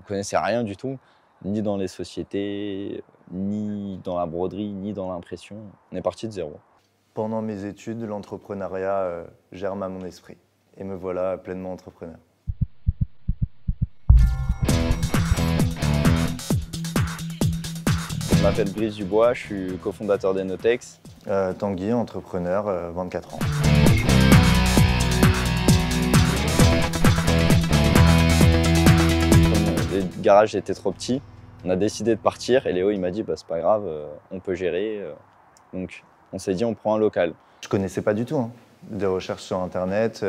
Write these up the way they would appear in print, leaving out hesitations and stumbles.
connaissait rien du tout, ni dans les sociétés, ni dans la broderie, ni dans l'impression. On est parti de zéro. Pendant mes études, l'entrepreneuriat germe à mon esprit. Et me voilà pleinement entrepreneur. Je m'appelle Brice Dubois, je suis cofondateur d'Enotex. Tanguy, entrepreneur, 24 ans. Comme les garages étaient trop petits, on a décidé de partir et Léo il m'a dit bah, c'est pas grave, on peut gérer. Donc on s'est dit on prend un local. Je connaissais pas du tout, hein. Des recherches sur internet,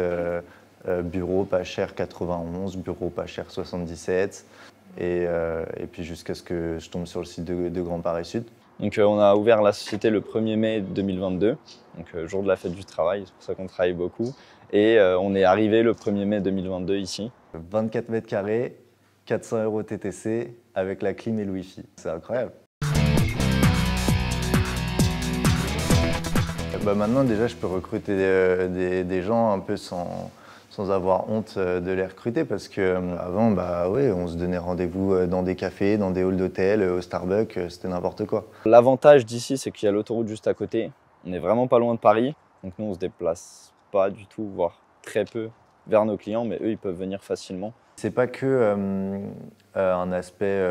bureau pas cher 91, bureau pas cher 77. Et puis jusqu'à ce que je tombe sur le site de Grand Paris Sud. Donc on a ouvert la société le 1er mai 2022, donc jour de la fête du travail, c'est pour ça qu'on travaille beaucoup. Et on est arrivé le 1er mai 2022 ici. 24 mètres carrés, 400 € TTC avec la clim et le Wi-Fi. C'est incroyable. Bah maintenant déjà je peux recruter des gens un peu sans avoir honte de les recruter parce qu'avant bah ouais, on se donnait rendez-vous dans des cafés, dans des halls d'hôtel, au Starbucks, c'était n'importe quoi. L'avantage d'ici c'est qu'il y a l'autoroute juste à côté, on n'est vraiment pas loin de Paris, donc nous on se déplace pas du tout, voire très peu vers nos clients, mais eux ils peuvent venir facilement. C'est pas que un aspect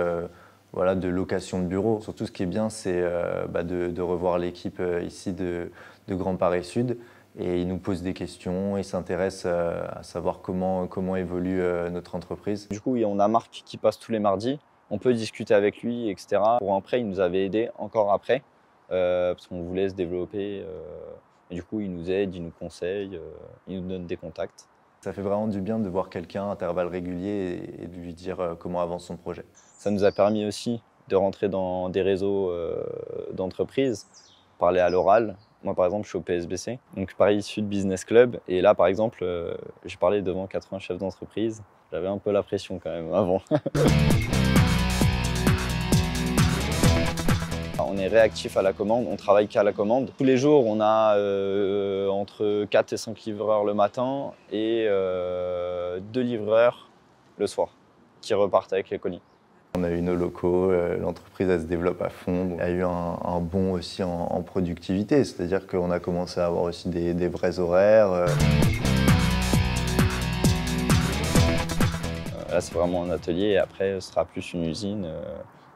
voilà, de location de bureau. Surtout ce qui est bien c'est de revoir l'équipe ici de Grand Paris Sud. Et il nous pose des questions, il s'intéresse à savoir comment évolue notre entreprise. Du coup, on a Marc qui passe tous les mardis, on peut discuter avec lui, etc. Pour un prêt, il nous avait aidé encore après, parce qu'on voulait se développer. Et du coup, il nous aide, il nous conseille, il nous donne des contacts. Ça fait vraiment du bien de voir quelqu'un à intervalles réguliers et de lui dire comment avance son projet. Ça nous a permis aussi de rentrer dans des réseaux d'entreprises, parler à l'oral. Moi, par exemple, je suis au PSBC, donc Paris Sud Business Club. Et là, par exemple, j'ai parlé devant 80 chefs d'entreprise. J'avais un peu la pression quand même avant. On est réactif à la commande, on travaille qu'à la commande. Tous les jours, on a entre 4 et 5 livreurs le matin et 2 livreurs le soir qui repartent avec les colis. On a eu nos locaux, l'entreprise elle se développe à fond. Il y a eu un bond aussi en productivité, c'est-à-dire qu'on a commencé à avoir aussi des vrais horaires. Là c'est vraiment un atelier et après ce sera plus une usine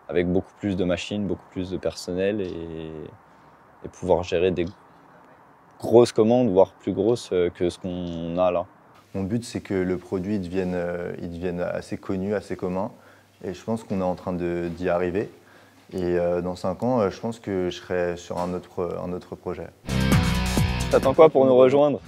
avec beaucoup plus de machines, beaucoup plus de personnel et pouvoir gérer des grosses commandes, voire plus grosses que ce qu'on a là. Mon but c'est que le produit devienne assez connu, assez commun. Et je pense qu'on est en train d'y arriver. Et dans 5 ans, je pense que je serai sur un autre projet. T'attends quoi pour nous rejoindre ?